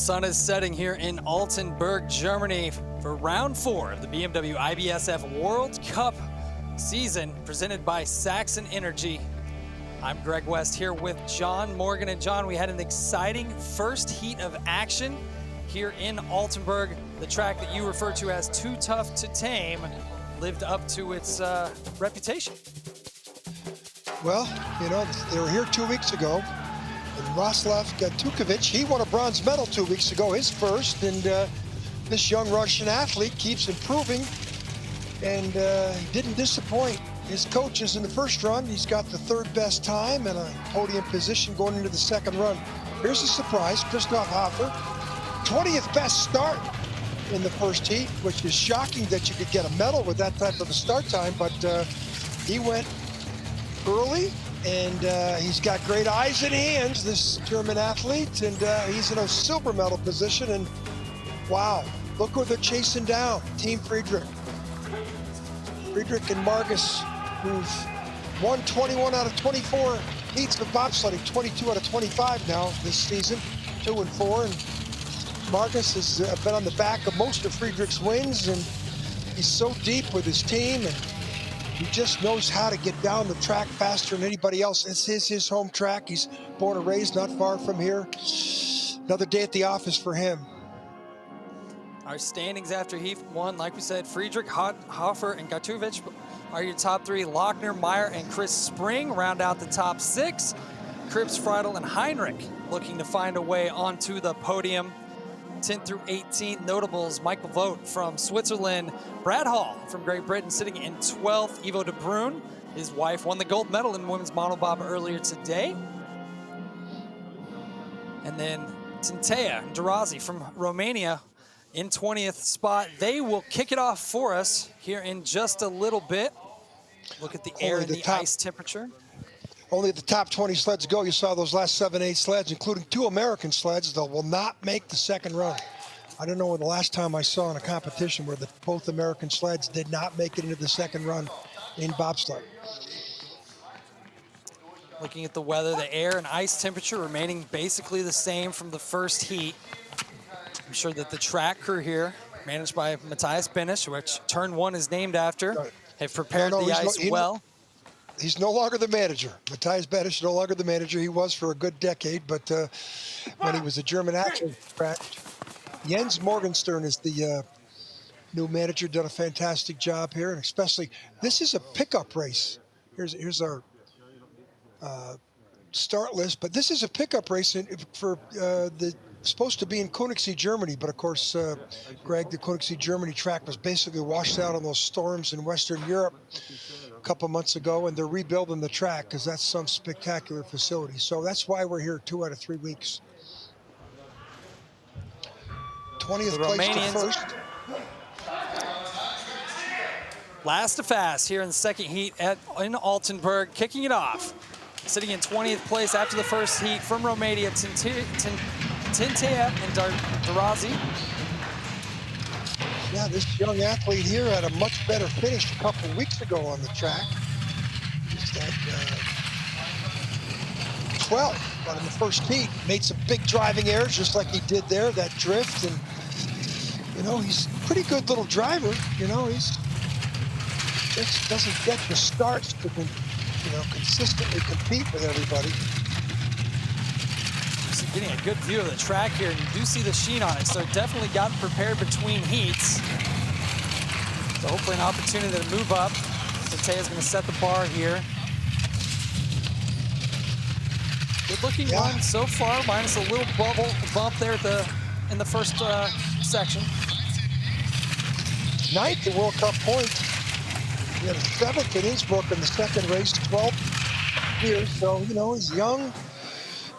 sun is setting here in Altenberg, Germany for round 4 of the BMW IBSF World Cup season presented by Saxon Energy. I'm Greg West here with John Morgan. And John, we had an exciting first heat of action here in Altenberg. The track that you refer to as too tough to tame lived up to its reputation. Well, you know, they were here 2 weeks ago. And Roslav Gatukovic, he won a bronze medal 2 weeks ago, his first. And this young Russian athlete keeps improving. And he didn't disappoint his coaches in the first run. He's got the third best time and a podium position going into the second run. Here's a surprise, Christoph Hofer, 20th best start in the first heat, which is shocking that you could get a medal with that type of a start time, but he went early, and he's got great eyes and hands, this German athlete, and he's in a silver medal position, and wow, look who they're chasing down, Team Friedrich. Friedrich and Margus, who've won 21 out of 24 heats of bobsledding, 22 out of 25 now this season, 2 and 4, and Margus has been on the back of most of Friedrich's wins, and he's so deep with his team, and he just knows how to get down the track faster than anybody else. This is his home track. He's born and raised not far from here. Another day at the office for him. Our standings after Heat 1, like we said, Friedrich, Hofer, and Gatukovic are your top 3. Lochner, Meyer, and Chris Spring round out the top 6. Krips, Friedel, and Heinrich looking to find a way onto the podium. 10th through 18th notables: Michael Vogt from Switzerland, Brad Hall from Great Britain sitting in 12th. Ivo de Bruin, his wife, won the gold medal in women's monobob earlier today. And then Tintea and Durazi from Romania in 20th spot. They will kick it off for us here in just a little bit. Look at the air and the ice temperature. Only the top 20 sleds go. You saw those last 7-8 sleds, including 2 American sleds, that will not make the second run. I don't know when the last time I saw in a competition where both American sleds did not make it into the second run in bobsled. Looking at the weather, the air and ice temperature remaining basically the same from the first heat. I'm sure that the track crew here, managed by Matthias Benisch, which turn 1 is named after, have prepared the ice well. He's no longer the manager. Matthias Benisch is no longer the manager. He was for a good decade, but when he was a German action track, Jens Morgenstern is the new manager, done a fantastic job here, and especially, this is a pickup race. Here's our start list, but this is a pickup race for supposed to be in Königssee, Germany, but of course, Greg, the Königssee, Germany track was basically washed out on those storms in Western Europe a couple months ago, and they're rebuilding the track because that's some spectacular facility. So that's why we're here 2 out of 3 weeks. 20th place to first. Last to fast here in the second heat in Altenberg, kicking it off. Sitting in 20th place after the first heat from Romania, Tintea and Durazi. Yeah, this young athlete here had a much better finish a couple of weeks ago on the track. He's at 12th, but in the first heat, made some big driving errors, just like he did there, that drift. And, you know, he's a pretty good little driver. You know, he's just doesn't get the starts to, you know, consistently compete with everybody. Getting a good view of the track here, and you do see the sheen on it, so definitely got prepared between heats. So hopefully an opportunity to move up. Tintea's going to set the bar here. Good looking run so far, minus a little bump there in the first section. 9th in World Cup points. He had a 7th in Innsbruck in the second race, 12th here. So, you know, he's young.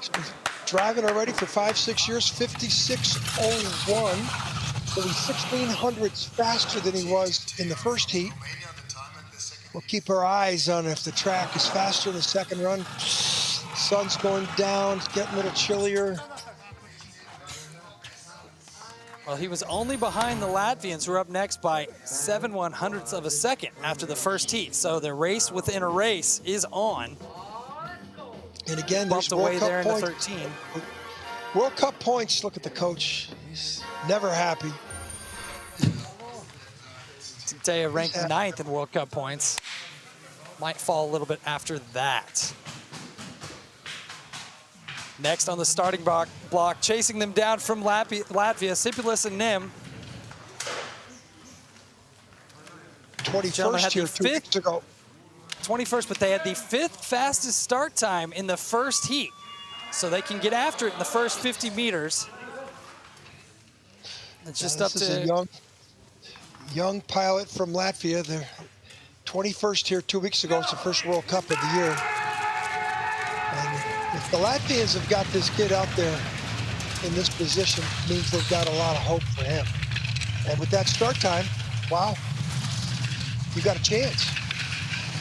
He's been driving already for 5-6 years, 56.01. So he's 1600ths faster than he was in the first heat. We'll keep our eyes on if the track is faster in the second run. Sun's going down, it's getting a little chillier. Well, he was only behind the Latvians, who are up next by 7/100ths of a second after the first heat. So the race within a race is on. And again, bumped there's away World Cup there in the points. 13. World Cup points, look at the coach. He's never happy. Taya ranked 9th in World Cup points. Might fall a little bit after that. Next on the starting block, chasing them down from Latvia, Sipulis and Nim. 21st here 2 weeks ago. 21st, but they had the 5th fastest start time in the first heat. So they can get after it in the first 50 meters. It's just up to a young pilot from Latvia. They're 21st here 2 weeks ago. It's the first World Cup of the year. And if the Latvians have got this kid out there in this position, it means they've got a lot of hope for him. And with that start time, wow, you got a chance.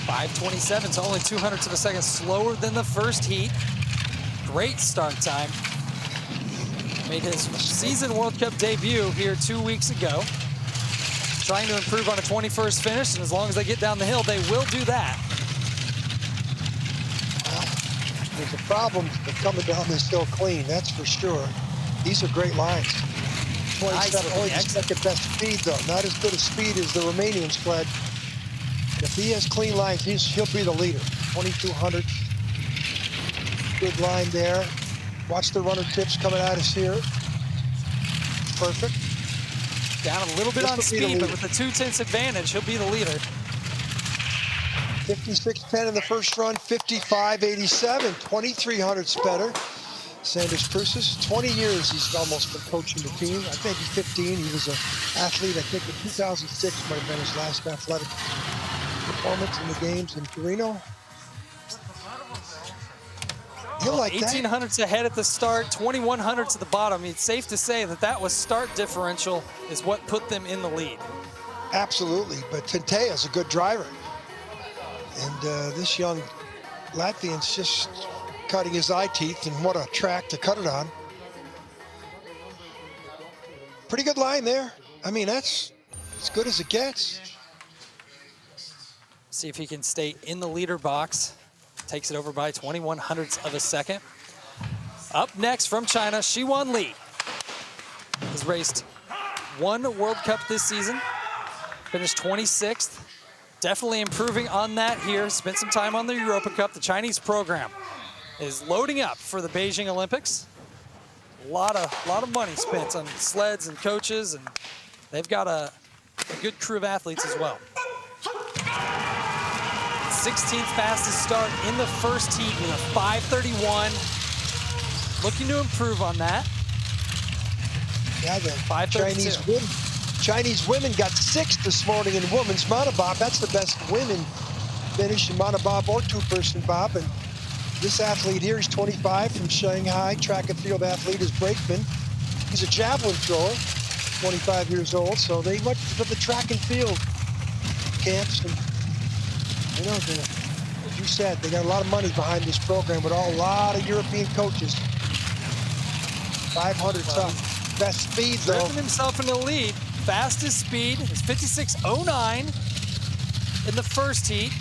5:27, so only 200ths of a second slower than the first heat. Great start time. Made his season World Cup debut here 2 weeks ago. Trying to improve on a 21st finish, and as long as they get down the hill, they will do that. Well, there's a problem with coming down this hill clean, that's for sure. These are great lines. 27, only the second best speed, though. Not as good a speed as the Romanians fled. If he has clean lines, he'll be the leader. 2200. Good line there. Watch the runner tips coming at us here. Perfect. Down a little bit on speed, but with the 2/10 advantage, he'll be the leader. 56.10 in the first run, 55.87, 2300ths better. Sanders Cruces, 20 years he's almost been coaching the team. I think he's 15. He was an athlete, I think in 2006 might have been his last athletic performance in the games in Torino. He'll like 1800ths ahead at the start, 2100ths at the bottom. It's safe to say that that was start differential is what put them in the lead. Absolutely, but Tentea's a good driver. And this young Latvian's just cutting his eye teeth, and what a track to cut it on. Pretty good line there. I mean, that's as good as it gets. See if he can stay in the leader box. Takes it over by 2100ths of a second. Up next from China, Shiwan Li. Has raced 1 World Cup this season. Finished 26th. Definitely improving on that here. Spent some time on the Europa Cup. The Chinese program is loading up for the Beijing Olympics. A lot of money spent on sleds and coaches, and they've got a good crew of athletes as well. 16th fastest start in the first heat with a 5:31. Looking to improve on that. Yeah, the 5:32. Chinese women got 6th this morning in women's monobob. That's the best women finish in monobob or 2-person bob. And this athlete here, he's 25 from Shanghai, track and field athlete, is Brakeman. He's a javelin thrower, 25 years old. So they went to the track and field camps, and you know, as you said, they got a lot of money behind this program with a lot of European coaches. 500's up. Best speed, though. Driven himself in the lead. Fastest speed is 56.09 in the first heat.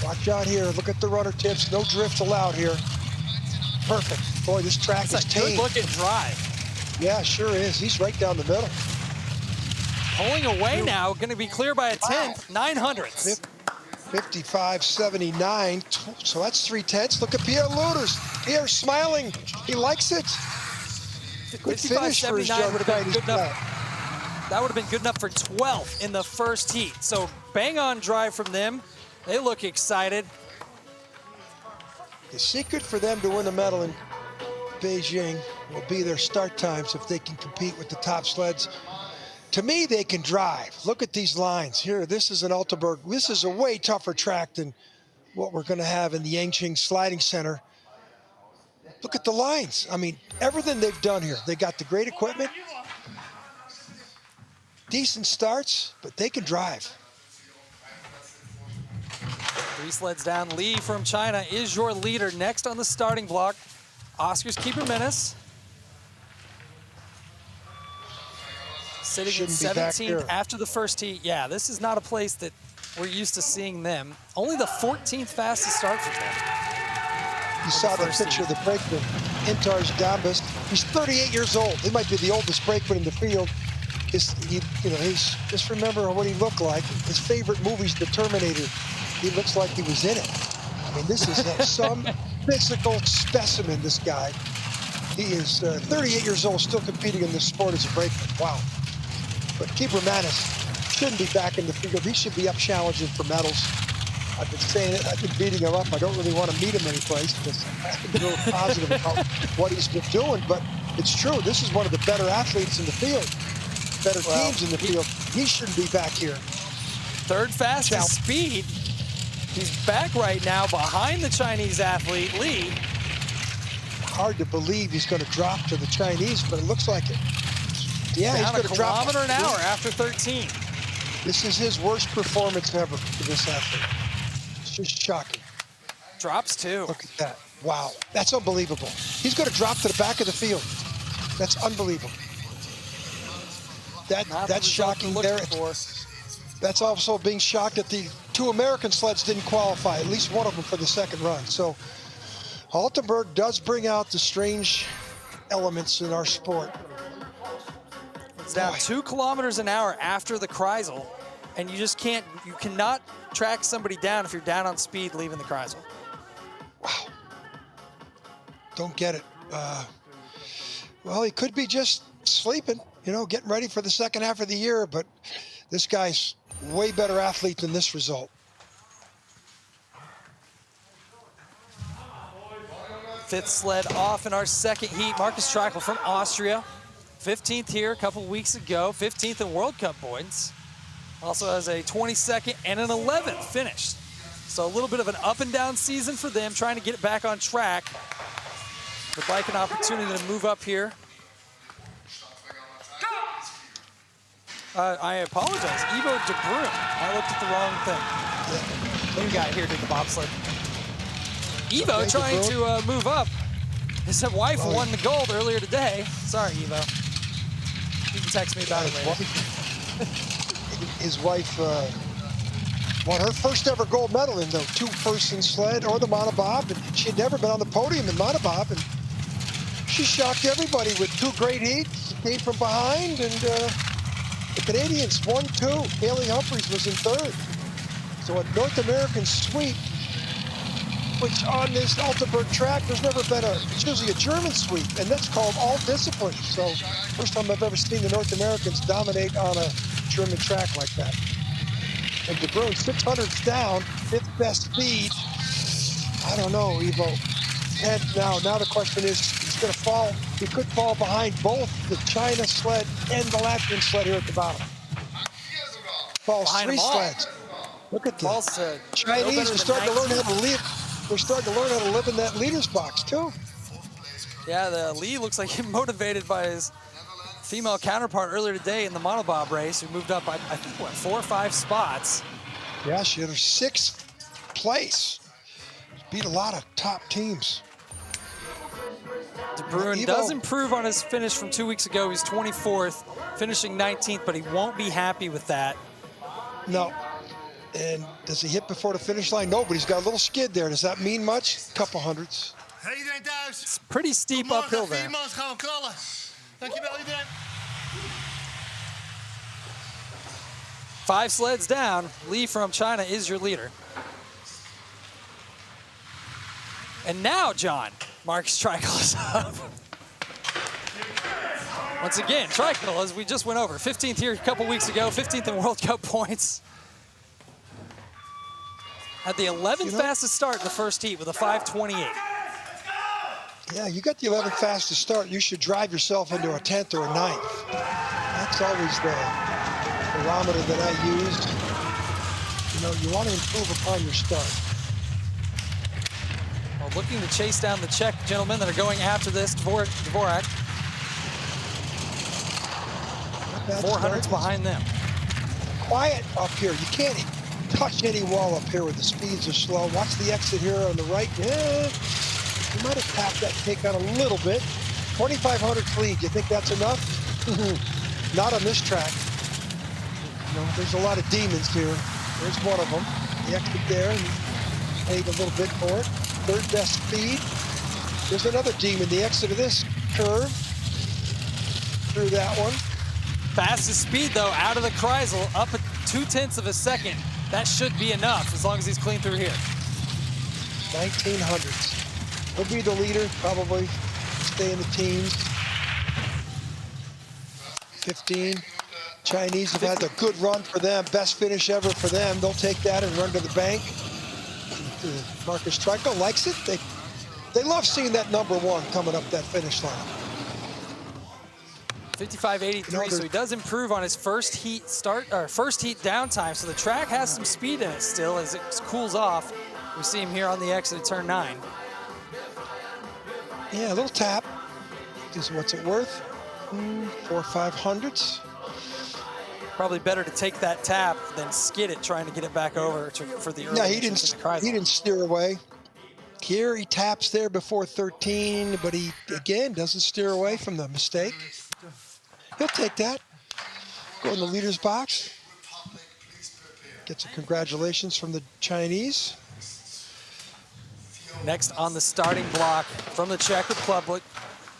Watch out here. Look at the runner tips. No drift allowed here. Perfect. Boy, this track is tame. Good looking drive. Yeah, sure is. He's right down the middle. Pulling away now, going to be clear by a 10th, 900ths. 55.79, so that's 3/10. Look at Pierre Luders. Pierre smiling. He likes it. Good finish for his young Chinese guy. That would have been good enough for 12th in the first heat. So bang on drive from them. They look excited. The secret for them to win the medal in Beijing will be their start times if they can compete with the top sleds. To me, they can drive. Look at these lines here. This is an Altenberg. This is a way tougher track than what we're going to have in the Yangqing Sliding Center. Look at the lines. I mean, everything they've done here. They got the great equipment, decent starts, but they can drive. 3 sleds down. Li from China is your leader. Next on the starting block, Oscar's keeper Menace. Sitting in 17th after the first heat. Yeah, this is not a place that we're used to seeing them. Only the 14th fastest start for them. You saw the picture of the brakeman. Intars Dambas. He's 38 years old. He might be the oldest brakeman in the field. He's just remember what he looked like. His favorite movie's The Terminator. He looks like he was in it. I mean, this is some physical specimen, this guy. He is 38 years old, still competing in this sport as a brakeman. Wow. But Keeper Manis shouldn't be back in the field. He should be up challenging for medals. I've been saying it. I've been beating him up. I don't really want to meet him anyplace because I've been real positive about what he's been doing. But it's true. This is one of the better athletes in the field. Better teams in the field. He shouldn't be back here. Third fastest speed. He's back right now behind the Chinese athlete, Li. Hard to believe he's going to drop to the Chinese, but it looks like it. Yeah, he's going to drop. Kilometer an hour after 13. This is his worst performance ever for this athlete. It's just shocking. Drops two. Look at that. Wow, that's unbelievable. He's going to drop to the back of the field. That's unbelievable. That's shocking there. That's also being shocked that the two American sleds didn't qualify, at least one of them for the second run. So Altenberg does bring out the strange elements in our sport. It's down 2 kilometers an hour after the Kreisel, and you cannot track somebody down if you're down on speed leaving the Kreisel. Wow. Don't get it. Well, he could be just sleeping, getting ready for the second half of the year, but this guy's way better athlete than this result. Fifth sled off in our second heat. Markus Treichel from Austria. 15th here a couple weeks ago. 15th in World Cup points. Also has a 22nd and an 11th finished. So a little bit of an up and down season for them, trying to get it back on track. Would like an opportunity to move up here. I apologize, Ivo de Bruin. I looked at the wrong thing. New guy here did the bobsled. Ivo trying to move up. His wife won the gold earlier today. Sorry, Ivo. You can text me about it later. His wife won her first ever gold medal in the two-person sled or the Monobob, and she had never been on the podium in Monobob, and she shocked everybody with 2 great heats. Came from behind, and the Canadians won 2. Haley Humphreys was in 3rd. So a North American sweep, which on this Altenberg track, there's never been it's usually a German sweep, and that's called all disciplines. So first time I've ever seen the North Americans dominate on a German track like that. And De Bruin, 600s down, 5th best speed. I don't know, Ivo. And now the question is, he's going to fall. He could fall behind both the China sled and the Latvian sled here at the bottom. Falls behind 3 sleds. Look at the Chinese are starting to learn how to live. They're starting to learn how to live in that leader's box too. Yeah, the Li looks like he's motivated by his female counterpart earlier today in the Monobob race, who moved up, I think, 4 or 5 spots. Yeah, she had her 6th place. Beat a lot of top teams. De Bruin does improve on his finish from 2 weeks ago. He's 24th, finishing 19th, but he won't be happy with that. No. And does he hit before the finish line? No, but he's got a little skid there. Does that mean much? Couple hundreds. It's pretty steep uphill there. 5 sleds down. Li from China is your leader. And now, John, Markus Treichel is up. Once again, Treichel, as we just went over, 15th here a couple weeks ago, 15th in World Cup points. Had the 11th fastest start in the first heat with a 5:28. Yeah, you got the 11th fastest start. You should drive yourself into a 10th or a 9th. That's always the barometer that I use. You want to improve upon your start. Well, looking to chase down the Czech gentlemen that are going after this, Dvorak. 400s behind them. Quiet up here. You can't touch any wall up here where the speeds are slow. Watch the exit here on the right. Yeah, you might have tapped that take on a little bit. 2,500 lead. You think that's enough? Not on this track. There's a lot of demons here. There's one of them. The exit there, and paid a little bit for it. 3rd best speed. There's another demon. The exit of this curve. Through that one. Fastest speed, though, out of the Kreisel, up at 0.2 of a second. That should be enough, as long as he's clean through here. 1900s. He'll be the leader, probably stay in the teens. 15. Chinese have had a good run for them. Best finish ever for them. They'll take that and run to the bank. Marcus Trico likes it. They love seeing that number 1 coming up that finish line. 55.83, so he does improve on his first heat downtime. So the track has some speed in it still as it cools off. We see him here on the exit at turn 9. Yeah, a little tap. Is what's it worth? 4 or 5 hundredths. Probably better to take that tap than skid it trying to get it back over for the early. Yeah, he didn't steer away. Here he taps there before 13, but he again doesn't steer away from the mistake. He'll take that. Go in the leader's box. Gets a congratulations from the Chinese. Next on the starting block from the Czech Republic,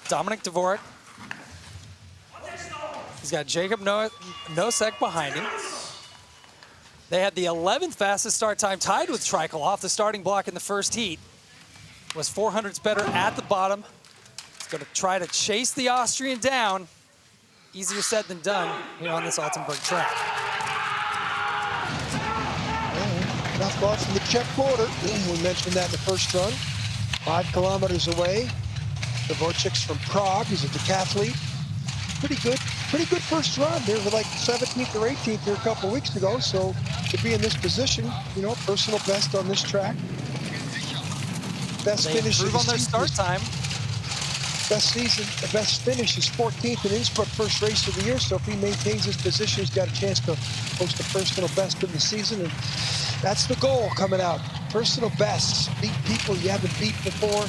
Dominik Dvorak. He's got Jacob Nosek behind him. They had the 11th fastest start time, tied with Trikel off the starting block in the first heat. Was 400ths better at the bottom. He's going to try to chase the Austrian down. Easier said than done here on this Altenberg track. Not far from the Czech border. We mentioned that in the first run. 5 kilometers away. Dvorak's from Prague. He's a decathlete. Pretty good first run. They were like 17th or 18th here a couple of weeks ago. So to be in this position, you know, personal best on this track. Best finish improve on their start time. Best finish is 14th in Innsbruck, first race of the year. So if he maintains his position, he's got a chance to post a personal best in the season. And that's the goal coming out. Personal bests. Beat people you haven't beat before.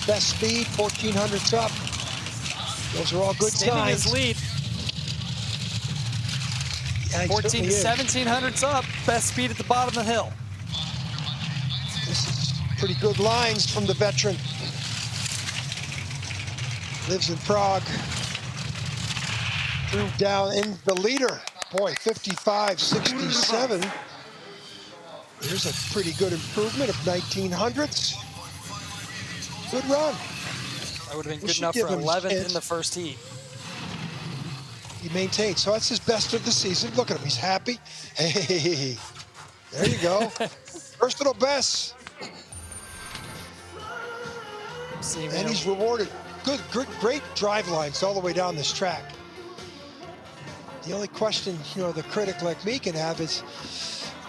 Best speed, 1400s up. Those are all good Extending signs. his lead. Yeah, 14 to 1700s up. Best speed at the bottom of the hill. This is pretty good lines from the veteran. Lives in Prague. Threw down in the leader. Boy, 55.67. There's a pretty good improvement of 1900ths. Good run. That would have been good enough for 11th in the first heat. He maintained. So that's his best of the season. Look at him. He's happy. Hey, there you go. Personal best. And he's rewarded. Good, great drive lines all the way down this track. The only question, you know, the critic like me can have is,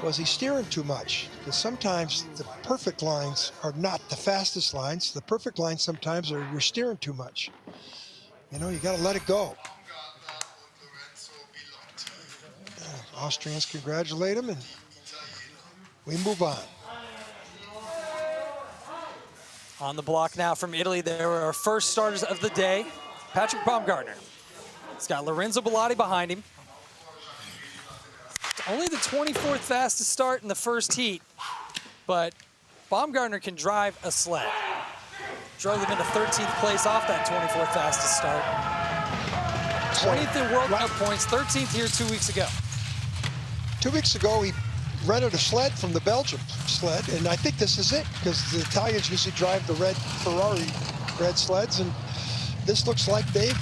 was he steering too much? Because sometimes the perfect lines are not the fastest lines. The perfect lines sometimes are you're steering too much. You know, you got to let it go. Austrians congratulate him, and we move on. On the block now from Italy, there were our first starters of the day. Patrick Baumgartner. He's got Lorenzo Bellotti behind him. Only the 24th fastest start in the first heat, but Baumgartner can drive a sled. Drove them into 13th place off that 24th fastest start. 20th in World Cup points, 13th here 2 weeks ago. 2 weeks ago, he rented a sled from the Belgium sled, and I think this is it, because the Italians usually drive the red Ferrari red sleds, and this looks like they've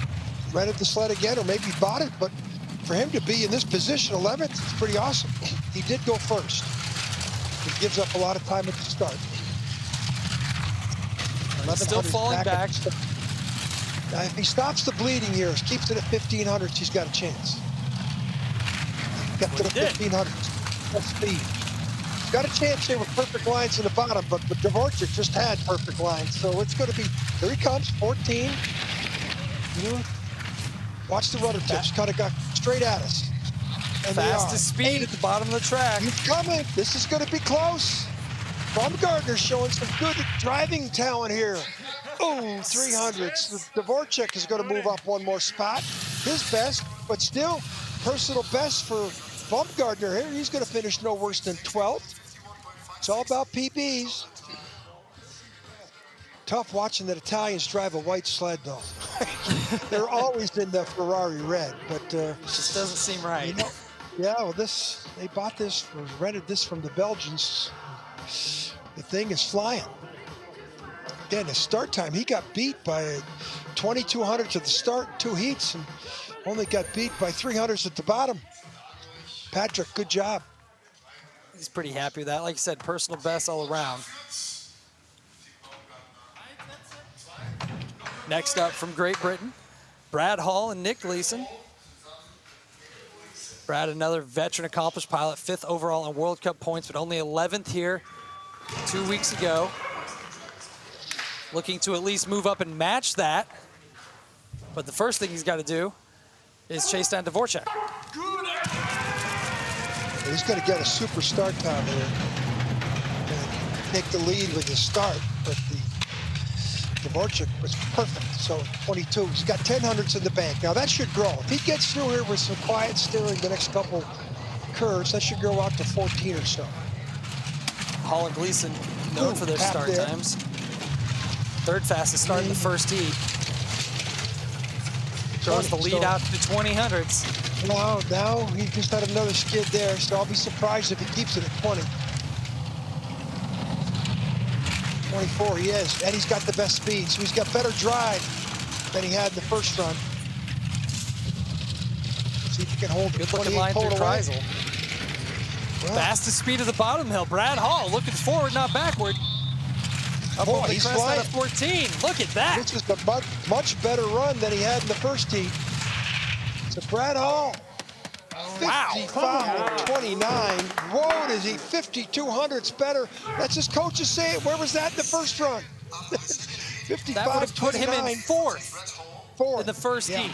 rented the sled again, or maybe bought it, but for him to be in this position, 11th, it's pretty awesome. He did go first. He gives up a lot of time at the start. Still falling back. Now, if he stops the bleeding years, keeps it at 1500s, he's got a chance. Got to the 1500s. That's speed. He's got a chance here with perfect lines in the bottom, but Dvorak just had perfect lines, so it's going to be, here he comes, 14. You know, watch the rudder tips, kind of got straight at us. And fastest speed at the bottom of the track. He's coming. This is going to be close. Baumgartner's showing some good driving talent here. Oh, 300s. Dvorak is going to move up one more spot. His best, but still personal best for Baumgartner here. He's going to finish no worse than 12th. It's all about PBs. Tough watching the Italians drive a white sled, though. They're always in the Ferrari red, but just doesn't seem right. You know, yeah, well, they bought this or rented this from the Belgians. The thing is flying. Again, the start time, he got beat by 2,200s at the start, 2 heats, and only got beat by 300s at the bottom. Patrick, good job. He's pretty happy with that. Like you said, personal best all around. Next up from Great Britain, Brad Hall and Nick Gleason. Brad, another veteran accomplished pilot, 5th overall in World Cup points, but only 11th here 2 weeks ago. Looking to at least move up and match that. But the first thing he's got to do is chase down Dvorak. He's going to get a super start time here and take the lead with his start, but the Dvorak was perfect. So 22, he's got 1000s in the bank. Now that should grow. If he gets through here with some quiet steering the next couple curves, that should grow out to 14 or so. Hall and Gleason known for their start times. 3rd fastest start in the first heat. Throws the lead out to the 2000s. Now he just had another skid there, so I'll be surprised if he keeps it at 20. 24 he is, and he's got the best speed, so he's got better drive than he had in the first run. See if he can hold good looking line through Kreisel. Well, fastest speed of the bottom hill. Brad Hall looking forward, not backward. Up over the crest out of 14. Look at that. This is a much better run than he had in the first heat. So Brad Hall, 55.29. Whoa, is he 5,200s better? That's his coaches saying. Where was that in the first run? 55.29. That would have put him in 4th in the first heat.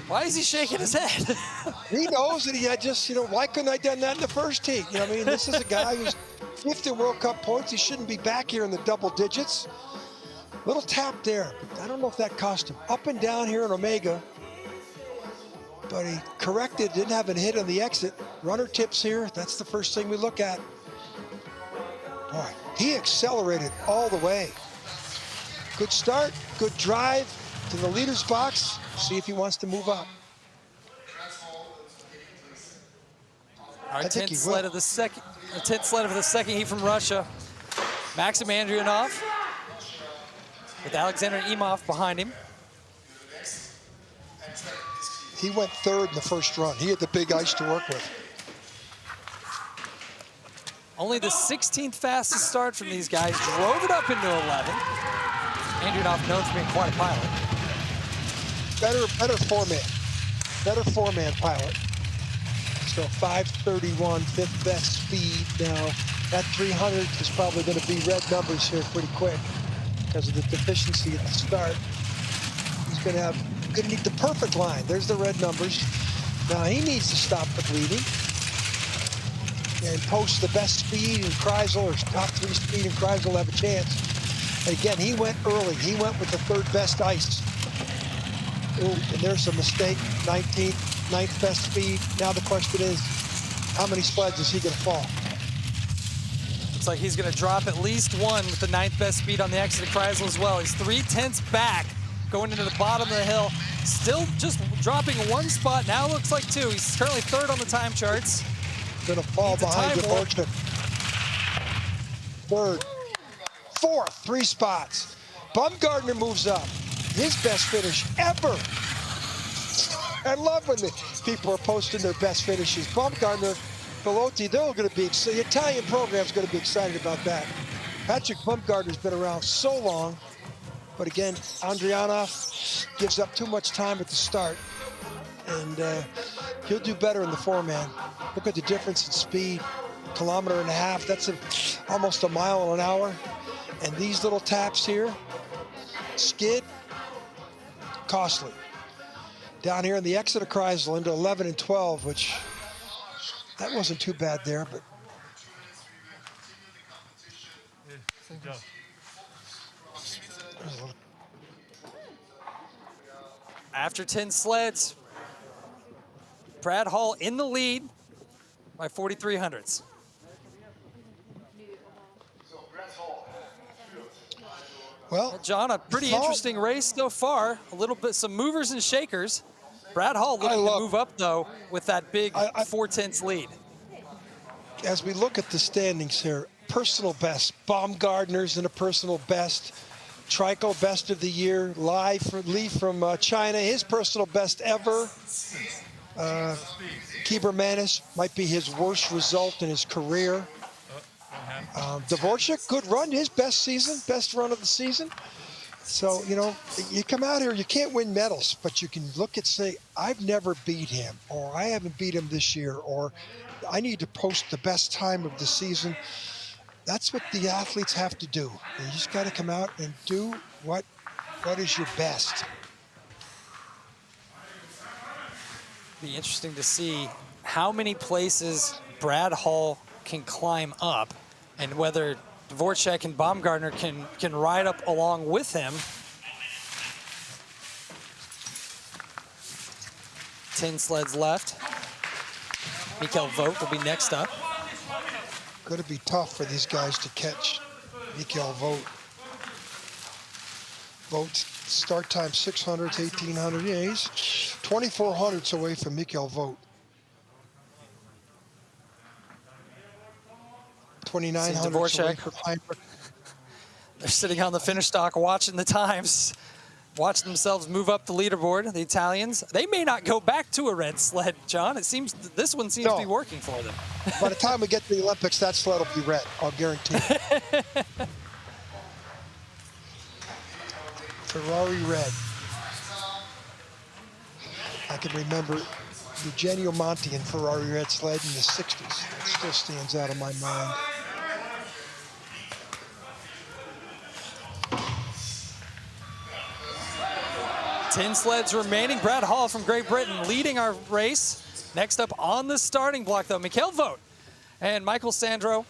Why is he shaking his head? He knows that he had just, why couldn't I have done that in the first heat? I mean, this is a guy who's 5th in World Cup points. He shouldn't be back here in the double digits. Little tap there, but I don't know if that cost him. Up and down here in Omega, but he corrected, didn't have a hit on the exit. Runner tips here, that's the first thing we look at. Boy, he accelerated all the way. Good start, good drive to the leader's box. See if he wants to move up. Our 10th sled of the second, heat from Russia. Maxim Andrianov with Alexander Imhoff behind him. He went 3rd in the first run. He had the big ice to work with. Only the 16th fastest start from these guys. Drove it up into 11th. Andrianov known for being quite a pilot. Better four-man pilot. So 5:31, 5th best speed. Now that 300 is probably going to be red numbers here pretty quick because of the deficiency at the start. He's going to need the perfect line. There's the red numbers. Now he needs to stop the bleeding and post the best speed in Kreisel, or top 3 speed in Kreisel, have a chance. And again, he went early. He went with the 3rd best ice. Ooh, and there's a mistake. 9th best speed. Now the question is, how many sleds is he going to fall? Looks like he's going to drop at least 1 with the 9th best speed on the exit of Kreisel as well. He's 3/10 back going into the bottom of the hill. Still just dropping 1 spot. Now looks like 2. He's currently 3rd on the time charts. Going to fall behind Dvorak. 3rd. 4th, 3 spots. Bumgardner moves up. His best finish ever. I love when the people are posting their best finishes. Bumgardner, Belotti, they're going to be, the Italian program's going to be excited about that. Patrick Bumgardner's been around so long, but again, Andrianov gives up too much time at the start, and he'll do better in the 4-man. Look at the difference in speed, 1.5 kilometers. That's almost a mile an hour. And these little taps here, skid, costly. Down here in the exit of Kreisel into 11 and 12, which that wasn't too bad there, but. After 10 sleds, Brad Hall in the lead by 4,300s. Well, John, a pretty interesting race so far. A little bit, some movers and shakers. Brad Hall looking to move up, though, with that big 4/10 lead. As we look at the standings here, personal best, Baumgartner's in a personal best, Trico best of the year, Lee from China, his personal best ever. Kiebermanis might be his worst result in his career. Dvorak, good run, his best season, best run of the season. So, you know, you come out here, you can't win medals, but you can look and say, I've never beat him, or I haven't beat him this year, or I need to post the best time of the season. That's what the athletes have to do. You just got to come out and do what is your best. Be interesting to see how many places Brad Hall can climb up, and whether Dvorak and Baumgartner can ride up along with him. 10 sleds left. Mikkel Vogt will be next up. Going to be tough for these guys to catch Mikkel Vogt. Vogt start time 600s, 1800. Yeah, he's 2400s away from Mikkel Vogt. 2900 away from Heinrich. They're sitting on the finish dock watching the times, watching themselves move up the leaderboard. The Italians, they may not go back to a red sled, John. It seems this one seems to be working for them. By the time we get to the Olympics, that sled will be red, I'll guarantee it. Ferrari red. I can remember Eugenio Monti and Ferrari red sled in the 60s. It still stands out of my mind. Ten sleds remaining. Brad Hall from Great Britain leading our race. Next up on the starting block, though, Mikkel Vogt and Michael Sandro.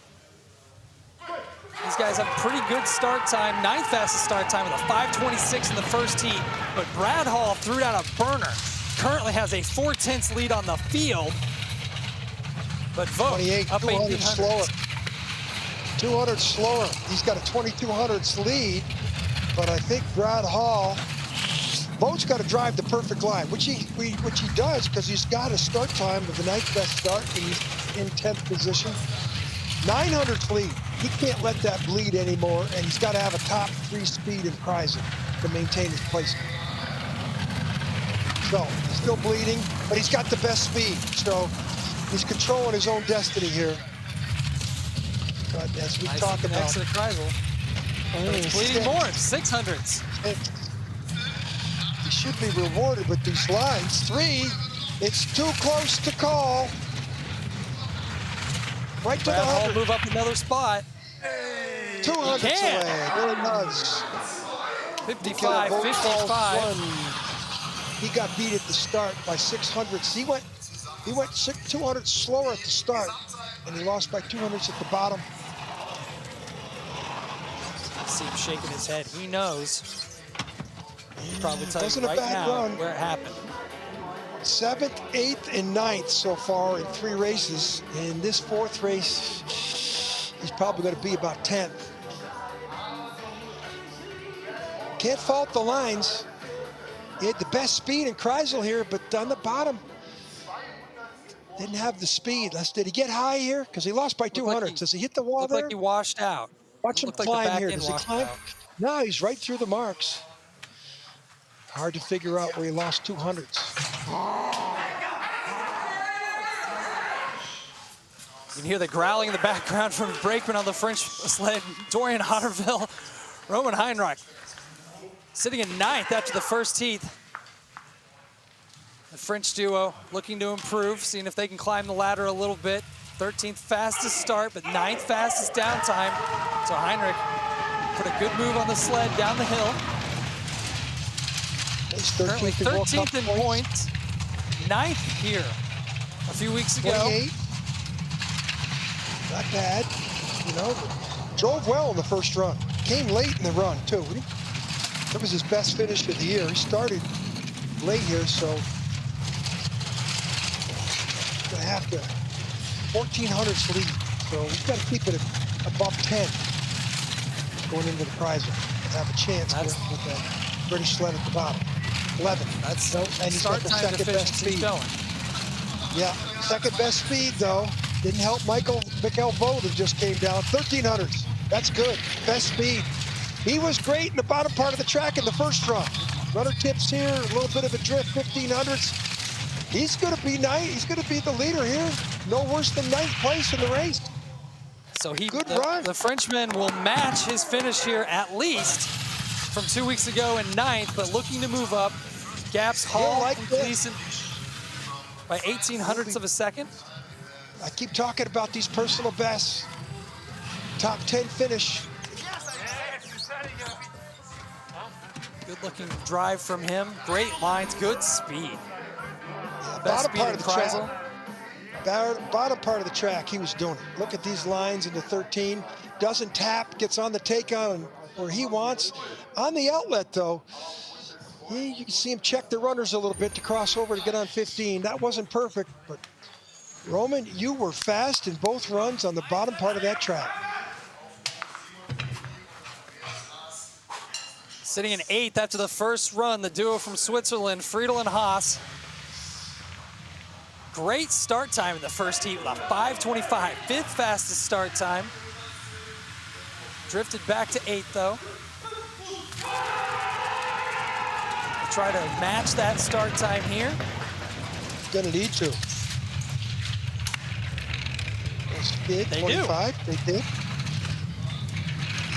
These guys have pretty good start time, 9th fastest start time with a 5:26 in the first heat. But Brad Hall threw down a burner. Currently has a 4/10 lead on the field. But Vogt up 200 slower. 200 slower. He's got a 2200s lead, but I think Brad Hall, Vogt's got to drive the perfect line, which he does, because he's got a start time of the 9th best start, and he's in 10th position. 900 lead. He can't let that bleed anymore, and he's got to have a top 3 speed in Kreisel to maintain his placement. So he's still bleeding, but he's got the best speed. So he's controlling his own destiny here. But as we talk about, next to the Kreisel, he's bleeding more, 600s. He should be rewarded with these lines. 3, it's too close to call. Right to the 100. Move up another spot. 200 away. There it does. 55, 55. He got beat at the start by 600s. He went 200 slower at the start, and he lost by 200s at the bottom. I see him shaking his head. He knows. He'll probably tell you right now where it happened. 7th, 8th, and 9th so far in 3 races. In this 4th race, he's probably going to be about 10th. Can't fault the lines. He had the best speed in Kreisel here, but on the bottom, didn't have the speed. Did he get high here? Because he lost by 200. Does he hit the wall there? Looked like he washed out. Watch him climb here. Does he climb? No, he's right through the marks. Hard to figure out where he lost 200s. You can hear the growling in the background from brakeman on the French sled, Dorian Otterville, Roman Heinrich. Sitting in 9th after the first heat. The French duo looking to improve, seeing if they can climb the ladder a little bit. 13th fastest start, but 9th fastest down time. So Heinrich put a good move on the sled down the hill. He's currently 13th in points, 9th here a few weeks ago. 28. Not bad, you know. Drove well in the first run. Came late in the run, too. That was his best finish of the year. He started late here, so gonna have to 1400s lead. So we've got to keep it above 10 going into the Kreisel. have a chance That's with that British sled at the bottom. 11. That's and he's got start the time second best deficiency speed. going. Yeah, second best speed though. Didn't help Mikel Vogt, who just came down. 1300s. That's good. Best speed. He was great in the bottom part of the track in the first run. Runner tips here, a little bit of a drift, 1500s. He's going to be nice. He's going to be the leader here. No worse than 9th place in the race. So Good run. The Frenchman will match his finish here at least from 2 weeks ago in 9th, but looking to move up. Gaps Hall like and this. Gleason by 1800ths of a second. I keep talking about these personal bests. Top 10 finish. Good looking drive from him. Great lines, good speed. Yeah, Best bottom speed part in of the Kreisel. track. Bottom part of the track, he was doing it. Look at these lines into 13. Doesn't tap, gets on the take on where he wants. On the outlet though, you can see him check the runners a little bit to cross over to get on 15. That wasn't perfect, but Roman, you were fast in both runs on the bottom part of that track. Sitting in 8th after the first run, the duo from Switzerland, Friedel and Haas. Great start time in the first heat with a 5:25, 5th fastest start time. Drifted back to 8th though. We'll try to match that start time here. Gonna need to. Did, They 25, do. They did.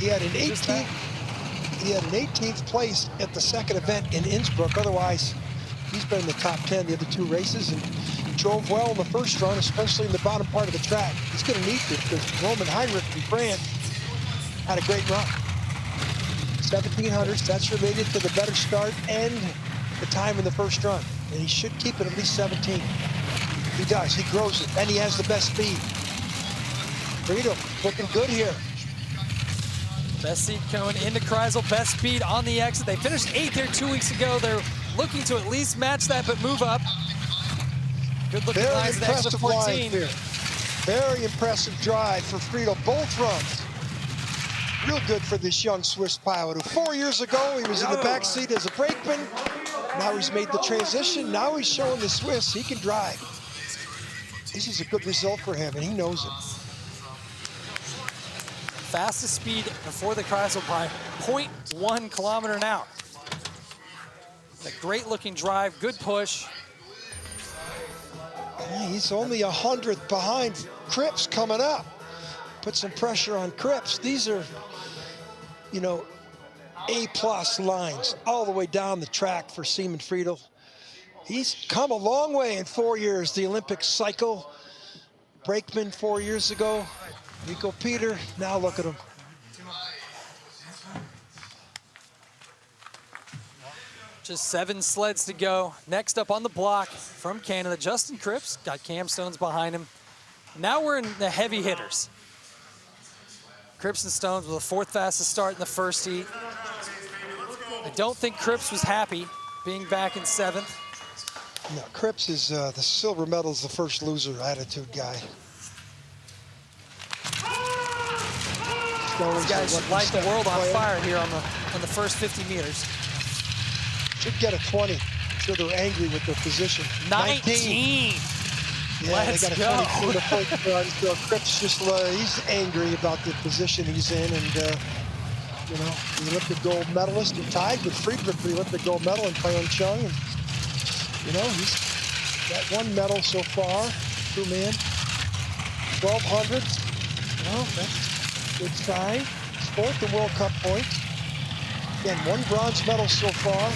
He had an Just 18th. that. He had an 18th place at the second event in Innsbruck. Otherwise, he's been in the top 10 the other 2 races and drove well in the first run, especially in the bottom part of the track. He's going to need to because Roman Heinrich from France had a great run. 1700s, that's related to the better start and the time in the first run. And he should keep it at least 17. He does, he grows it, and he has the best speed. Friedel looking good here. Best seat going into Kreisel, best speed on the exit. They finished 8th here 2 weeks ago. They're looking to at least match that, but move up. Good looking Very lines at exit impressive 14. lines here. Very impressive drive for Friedel, both runs. Real good for this young Swiss pilot who 4 years ago, he was in the backseat as a brakeman. Now he's made the transition. Now he's showing the Swiss he can drive. This is a good result for him, and he knows it. Fastest speed before the Kreisel by 0.1 kilometer an hour. A great looking drive, good push. Yeah, he's only 100th behind Cripps coming up. Put some pressure on Cripps. These are, you know, A+ lines all the way down the track for Seaman Friedel. He's come a long way in 4 years. The Olympic cycle, brakeman 4 years ago. Nico Peter, now look at him. Just 7 sleds to go. Next up on the block from Canada, Justin Cripps. Got Cam Stones behind him. Now we're in the heavy hitters. Cripps and Stones with the 4th fastest start in the first heat. I don't think Cripps was happy being back in 7th. No, Cripps is the silver medal's the first loser attitude guy. These guys should light the world on fire here on the first 50 meters. Should get a 20. I'm sure they're angry with their position. 19. Yeah, Let's they got a go. 20 for the first run. So Cripps just, he's angry about the position he's in. And, you know, the Olympic gold medalist, he tied with Friedrich for the Olympic gold medal in Pyeongchang. And, you know, he's got 1 medal so far, 2-man. 1200s. Well, that's a good sign. He's 4th in World Cup points. Again, 1 bronze medal so far.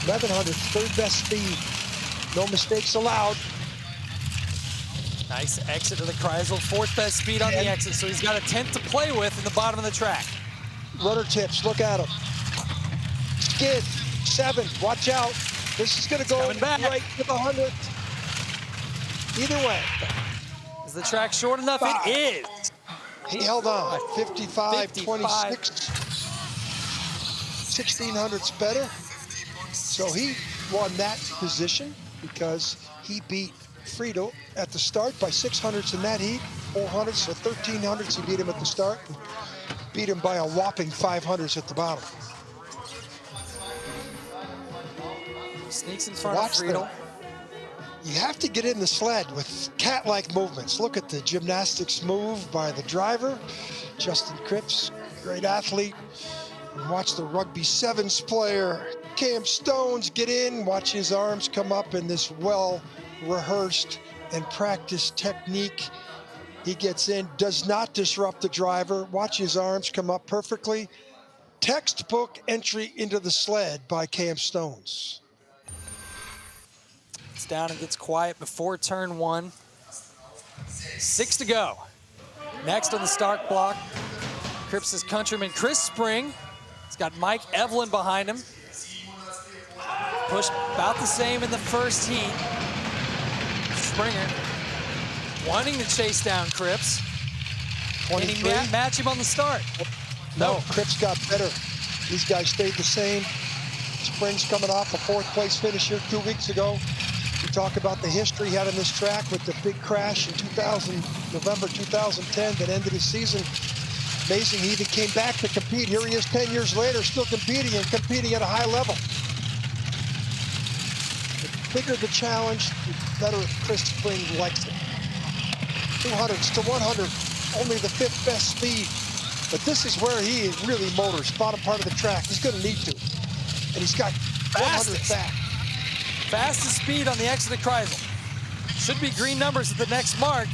1100, 3rd best speed. No mistakes allowed. Nice exit to the Kreisel, 4th best speed on the exit, so he's got a 10th to play with in the bottom of the track. Runner tips, look at him. Skid, 7, watch out. This is gonna go right to the 100th. Either way. Is the track short enough? 5. It is. He held on, 55, 55. 26. 1600's better. So he won that position because he beat Friedel at the start by 600s in that heat, 400s, so 1300s he beat him at the start. beat him by a whopping 500s at the bottom. Sneaks in front of Friedel. You have to get in the sled with cat-like movements. Look at the gymnastics move by the driver, Justin Cripps, great athlete. And watch the rugby sevens player, Cam Stones, get in, watch his arms come up in this well-rehearsed and practiced technique. He gets in, does not disrupt the driver. Watch his arms come up perfectly. Textbook entry into the sled by Cam Stones. It's down and gets quiet before turn 1. 6 to go. Next on the start block, Cripps' countryman Chris Spring. He's got Mike Evelyn behind him. Pushed about the same in the first heat. Springer wanting to chase down Cripps. Can he match him on the start? No, Cripps got better. These guys stayed the same. Spring's coming off a 4th place finish here 2 weeks ago. We talk about the history he had on this track with the big crash in November 2010 that ended his season. Amazing, he even came back to compete. Here he is 10 years later, still competing and competing at a high level. The bigger the challenge, the better Chris Spring likes it. 200s to 100, only the 5th best speed. But this is where he really motors, bottom part of the track. He's gonna need to. And he's got 100 back. Fastest speed on the exit of Kreisel. Should be green numbers at the next mark.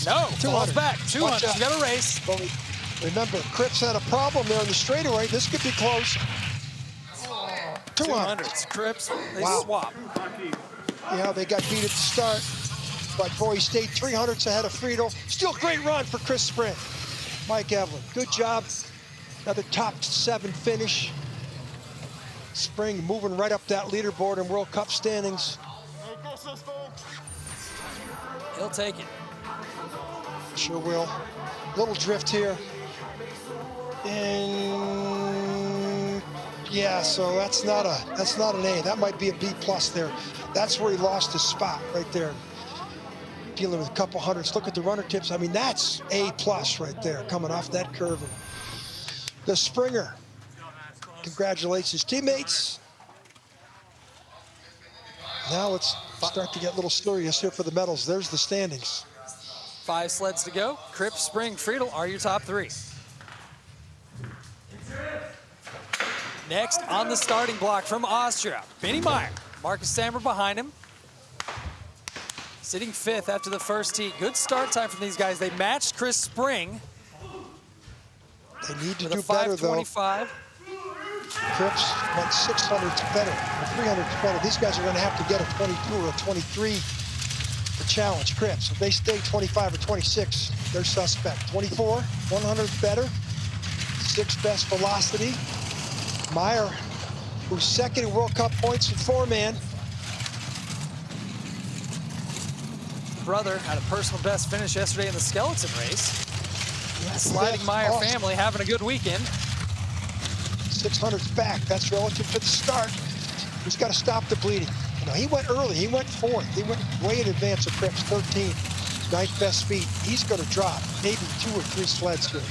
No, falls back. 200, you got a race. Well, remember, Cripps had a problem there in the straightaway. This could be close. 200s, Cripps, they swap. Yeah, they got beat at the start. But boy, he stayed 300s ahead of Friedel. Still great run for Chris Spring. Mike Evelyn, good job. Another top 7 finish. Spring moving right up that leaderboard in World Cup standings. He'll take it. Sure will. Little drift here. And yeah, so that's not an A. That might be a B+ there. That's where he lost his spot right there. Dealing with a couple hundreds. Look at the runner tips. I mean, that's A+ right there, coming off that curve. The Springer congratulates his teammates. Now let's start to get a little serious here for the medals. There's the standings. 5 sleds to go. Cripps, Spring, Friedel are your top 3. Next on the starting block from Austria, Benny Meyer. Marcus Sammer behind him. Sitting 5th after the first heat. Good start time from these guys. They matched Chris Spring. They need to do better, though. Cripps went 600s better, or 300s better. These guys are going to have to get a 22 or a 23 to challenge Cripps. If they stay 25 or 26, they're suspect. 24, 100 better, 6th best velocity. Meyer, who's 2nd in World Cup points with 4-man. Brother had a personal best finish yesterday in the skeleton race. The sliding Meyer family having a good weekend. 600s back, that's relative to the start. He's got to stop the bleeding. You know, he went early, he went 4th. He went way in advance of Cripps, 13th, 9th best speed. He's going to drop maybe 2 or 3 sleds here.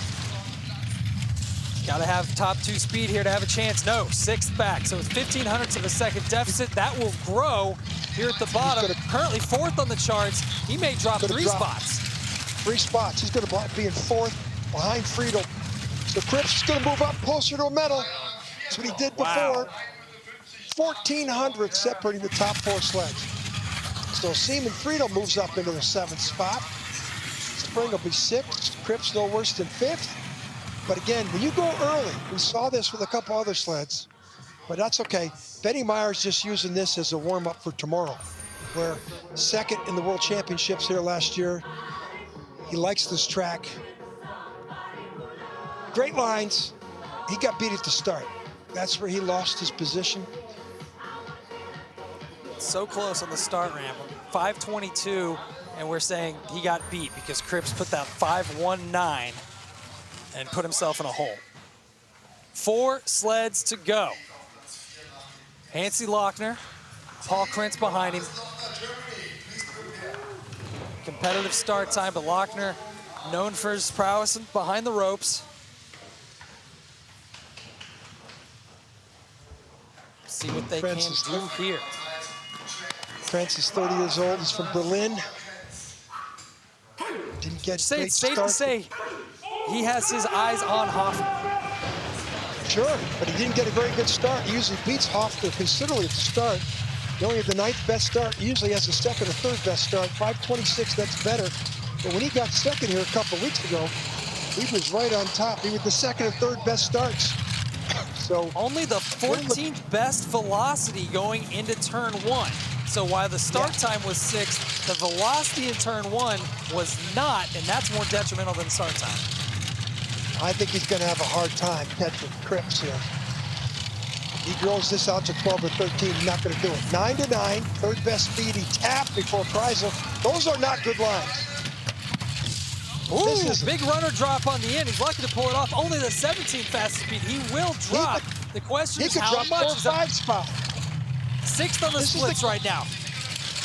Got to have top 2 speed here to have a chance. No, 6th back, so it's 1500ths of a second deficit. That will grow here at the bottom. Currently 4th on the charts. He may drop 3 spots. 3 spots. He's going to be in 4th behind Friedel. So Cripps is going to move up closer to a medal. That's what he did before. 1400 separating the top 4 sleds. So Seaman Friedel moves up into the 7th spot. Spring will be 6th. Cripps no worse than 5th. But again, when you go early, we saw this with a couple other sleds, but that's okay. Benny Meyer's just using this as a warm-up for tomorrow, where 2nd in the World Championships here last year. He likes this track. Great lines. He got beat at the start. That's where he lost his position. So close on the start ramp. 5:22, and we're saying he got beat because Cripps put that 5:19 and put himself in a hole. 4 sleds to go. Hansi Lochner, Paul Krentz behind him. Competitive start time, but Lochner known for his prowess behind the ropes. See what they Francis can do here. Francis, 30 years old. He's from Berlin. Didn't get Say great it's safe to start. say he has his eyes on Hoffman. Sure, but he didn't get a very good start. He usually beats Hoffman considerably at the start. He only had the 9th best start. He usually has the 2nd or 3rd best start. 5:26, that's better. But when he got second here a couple weeks ago, he was right on top. He was the 2nd and 3rd best starts. So only the 14th best velocity going into turn 1. So while the start time was 6th, the velocity in turn 1 was not, and that's more detrimental than start time. I think he's going to have a hard time catching Cripps here. He drills this out to 12 or 13, he's not going to do it. 9 to 9, 3rd best speed. He tapped before Kreisel. Those are not good lines. Ooh, big runner drop on the end. He's lucky to pull it off. Only the 17th fastest speed. He will drop. The question is how much. He could drop 4 or 5 spots. 6th on the splits right now.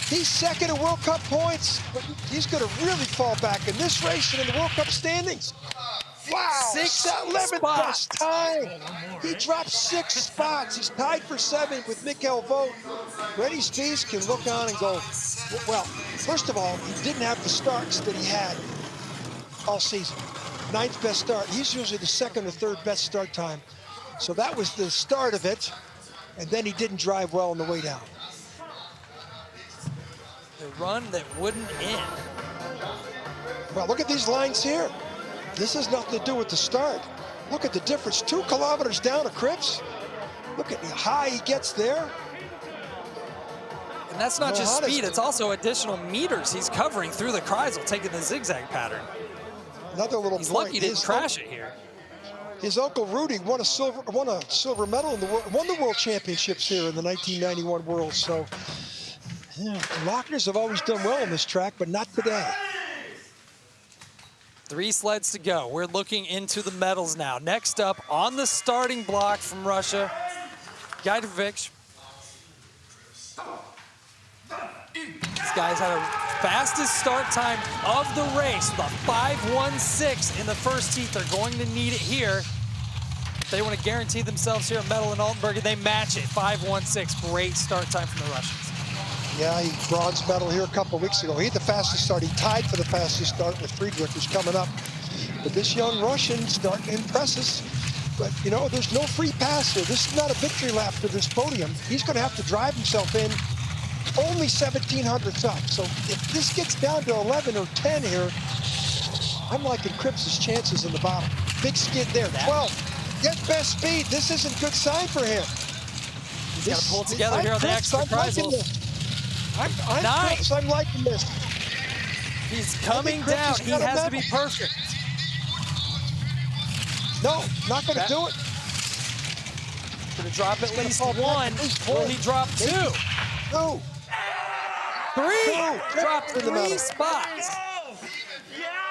He's 2nd in World Cup points, but he's going to really fall back in this race and in the World Cup standings. Wow, 11th best time. He dropped 6 spots. He's tied for 7 with Mikkel Vogt. Reddy Spies can look on and go, well, first of all, he didn't have the starts that he had all season. 9th best start. He's usually the 2nd or 3rd best start time. So that was the start of it. And then he didn't drive well on the way down. The run that wouldn't end. Well, look at these lines here. This has nothing to do with the start. Look at the difference. 2 kilometers down to Cripps. Look at how high he gets there. And that's not just speed, it's also additional meters he's covering through the Kreisel, taking the zigzag pattern. Another little He's point. lucky he didn't crash it here. His uncle Rudy won a silver medal in the world, won the world championships here in the 1991 Worlds. So, yeah, Lochner's have always done well on this track, but not today. 3 sleds to go. We're looking into the medals now. Next up on the starting block from Russia, Gajdovich. These guys had a fastest start time of the race, the 5:16 in the first heat. They're going to need it here. They want to guarantee themselves here a medal in Altenberg, and they match it. 5:16, great start time from the Russians. Yeah, he bronze medal here a couple of weeks ago. He had the fastest start. He tied for the fastest start with Friedrich, who's coming up. But this young Russian start impresses. But, you know, there's no free pass here. This is not a victory lap for this podium. He's going to have to drive himself in only 1,700 up. So if this gets down to 11 or 10 here, I'm liking Cripps' chances in the bottom. Big skid there, 12. Get best speed. This isn't a good sign for him. He's got to pull it together here on the extra Kreisel. I'm liking this. He's coming down. He has to be perfect. No, not going to do it. Going to drop at least 1. Will he drop 2? 2. 3. Dropped 3 spots.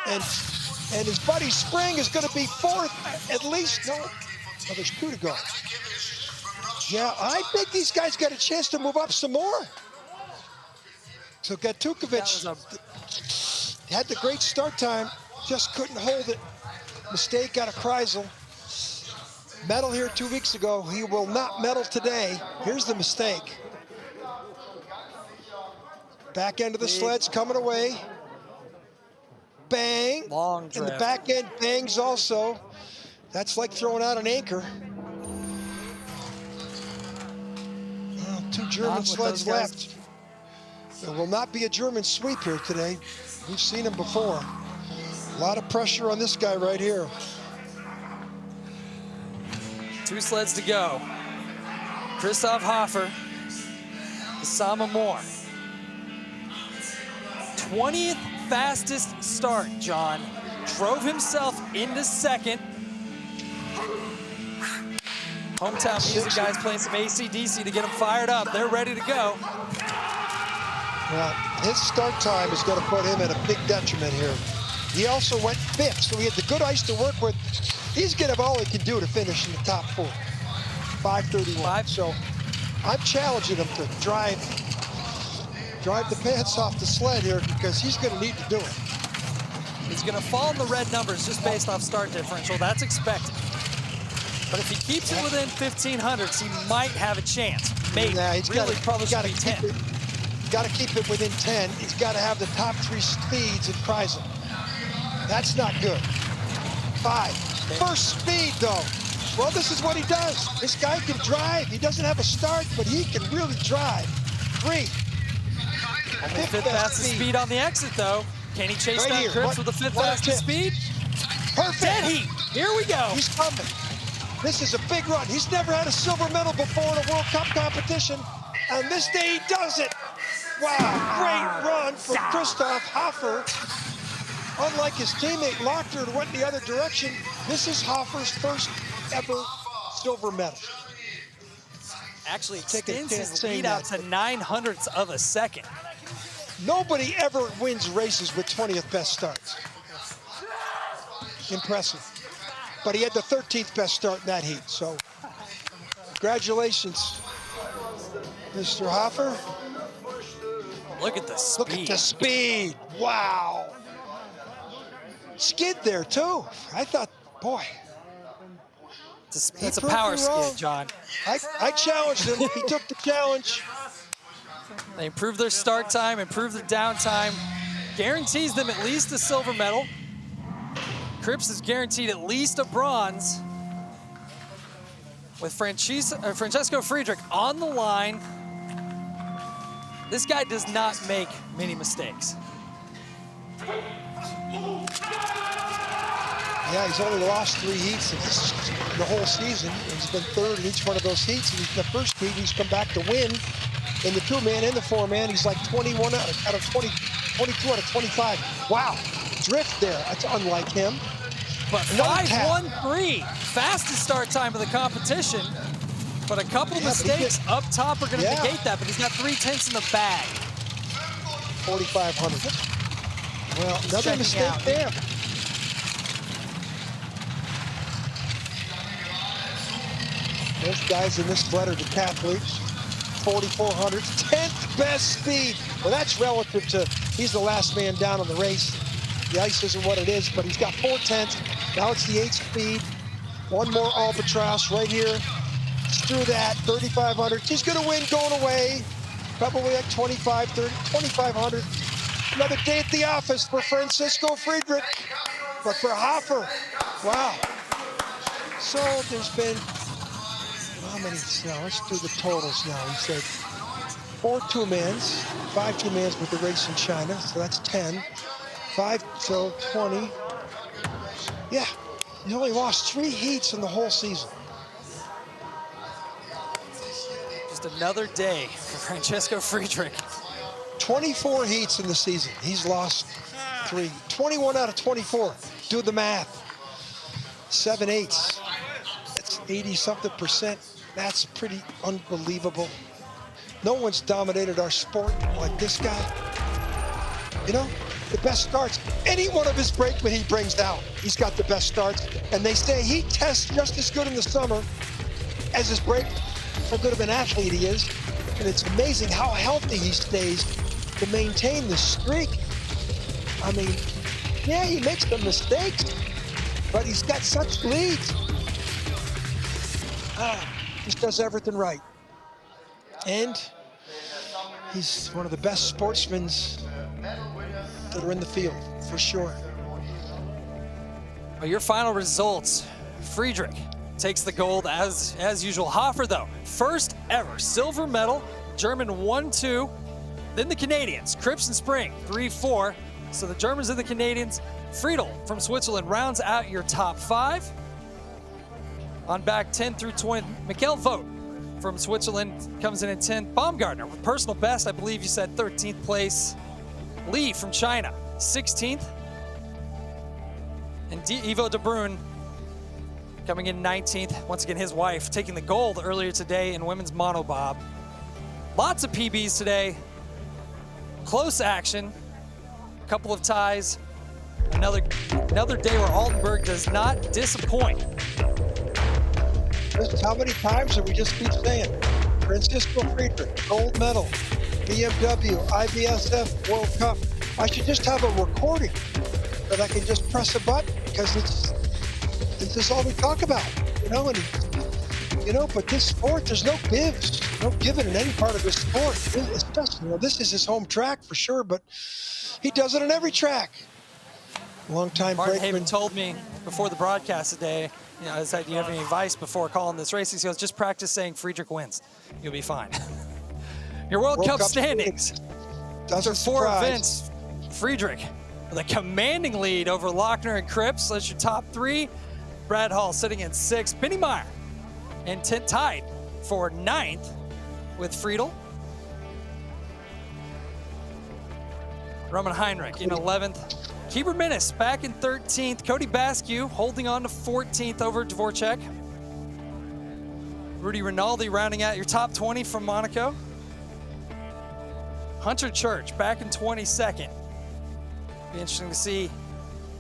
And his buddy Spring is going to be 4th at least. No, there's 2 to go. Yeah, I think these guys got a chance to move up some more. So Gatukovic had the great start time, just couldn't hold it. Mistake out of Kreisel. Medal here 2 weeks ago. He will not medal today. Here's the mistake. Back end of the sleds coming away. Bang. Long drift. And the back end bangs also. That's like throwing out an anchor. Well, 2 German sleds left. There will not be a German sweep here today. We've seen him before. A lot of pressure on this guy right here. 2 sleds to go. Christoph Hofer, Sama Moore. 20th fastest start, John. Drove himself into 2nd. Hometown music guys playing some AC/DC to get them fired up. They're ready to go. Well, his start time is going to put him at a big detriment here. He also went 5th, so he had the good ice to work with. He's going to have all he can do to finish in the top 4. 5:31. So I'm challenging him to drive the pants off the sled here because he's going to need to do it. He's going to fall in the red numbers just based off start differential. That's expected. But if he keeps it within 1500s, he might have a chance. Maybe. Nah, he's really probably should be 10. Got to keep it within 10. He's got to have the top 3 speeds in Prizm. That's not good. 5. First speed, though. Well, this is what he does. This guy can drive. He doesn't have a start, but he can really drive. 3. Fifth fastest speed on the exit, though. Can he chase down Cripps with the 5th fastest speed? Perfect. Dead heat. Here we go. He's coming. This is a big run. He's never had a silver medal before in a World Cup competition, and this day he does it. Wow, great run from Christoph Hofer. Unlike his teammate Lochner, who went the other direction, this is Hofer's first ever silver medal. Actually extends his lead out to 900ths of a second. Nobody ever wins races with 20th best starts. Impressive. But he had the 13th best start in that heat, so congratulations, Mr. Hofer. Look at the speed. Look at the speed. Wow. Skid there, too. I thought, boy. It's a power skid, John. I challenged him. He took the challenge. They improved their start time, improved their down time, guarantees them at least a silver medal. Cripps is guaranteed at least a bronze. With Francesco Friedrich on the line, this guy does not make many mistakes. Yeah, he's only lost 3 heats in the whole season. He's been 3rd in each one of those heats. And in the first heat, he's come back to win. In the 2-man and the 4-man, he's like 21 out of 20, 22 out of 25. Wow, drift there. That's unlike him. But 5-1-3, fastest start time of the competition. But a couple of mistakes up top are going to negate that, but he's got 3/10 in the bag. 4,500. Well, another mistake there. Most guys in this sled are decathletes. 4,400, 10th best speed. Well, that's relative to, he's the last man down on the race. The ice isn't what it is, but he's got 4/10. Now it's the 8th speed. One more albatross right here. Through that, 3,500. He's gonna win going away. Probably like 25, 30, 2,500. Another day at the office for Francesco Friedrich. But for Hofer, wow. So there's been, how many now? Let's do the totals now. He said 4 2-mans, 5 2-mans with the race in China, so that's 10. 5, so 20. Yeah, he only lost 3 heats in the whole season. Just another day for Francesco Friedrich. 24 heats in the season. He's lost 3. 21 out of 24. Do the math. 7/8. That's 80-something%. That's pretty unbelievable. No one's dominated our sport like this guy. You know, the best starts. Any one of his brakemen he brings out, he's got the best starts. And they say he tests just as good in the summer as his brake, how good of an athlete he is. And it's amazing how healthy he stays to maintain the streak. I mean, yeah, he makes some mistakes, but he's got such leads. Just does everything right. And he's one of the best sportsmen that are in the field, for sure. Well, your final results, Friedrich takes the gold as usual. Hofer, though, first ever silver medal, German 1-2. Then the Canadians, Cripps and Spring, 3-4. So the Germans and the Canadians. Friedel from Switzerland rounds out your top 5. On back 10 through 20, Mikkel Vogt from Switzerland comes in at 10th. Baumgartner with personal best, I believe you said 13th place. Lee from China, 16th. And Ivo de Bruyn coming in 19th. Once again, his wife taking the gold earlier today in women's monobob. Lots of PBs today. Close action. A couple of ties. Another day where Altenberg does not disappoint. Just how many times do we just keep saying? Francesco Friedrich, gold medal, BMW IBSF World Cup. I should just have a recording that I can just press a button because it's all we talk about. But this sport, there's no gives, no giving in any part of this sport. Especially, this is his home track for sure, but he does it on every track. Long-time Martin brakeman Haven told me before the broadcast today, I said, do you have any advice before calling this race? He goes, just practice saying Friedrich wins. You'll be fine. Your World Cup standings. After 4 events, Friedrich with a commanding lead over Lochner and Cripps. That's your top 3. Brad Hall sitting in 6th. Benny Meyer and tied for 9th with Friedel. Roman Heinrich in 11th. Keeper Minnis back in 13th. Cody Basque holding on to 14th over Dvorak. Rudy Rinaldi rounding out your top 20 from Monaco. Hunter Church back in 22nd. Be interesting to see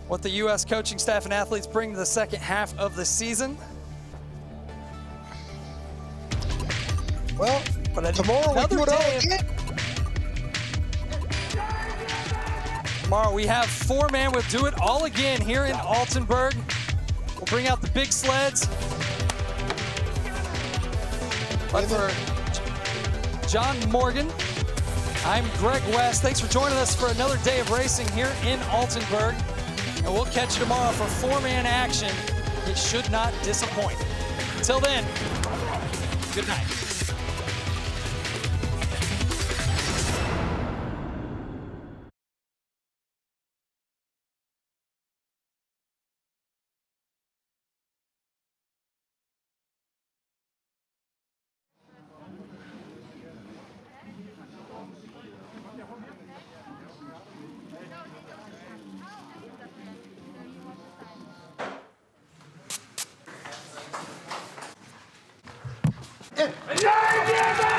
what the U.S. coaching staff and athletes bring to the second half of the season. Well, but tomorrow we do it all again. Tomorrow we have 4-man. We'll do it all again here in Altenberg. We'll bring out the big sleds. But for John Morgan, I'm Greg West. Thanks for joining us for another day of racing here in Altenberg. And we'll catch you tomorrow for 4-man action. It should not disappoint. Until then, good night. Yeah!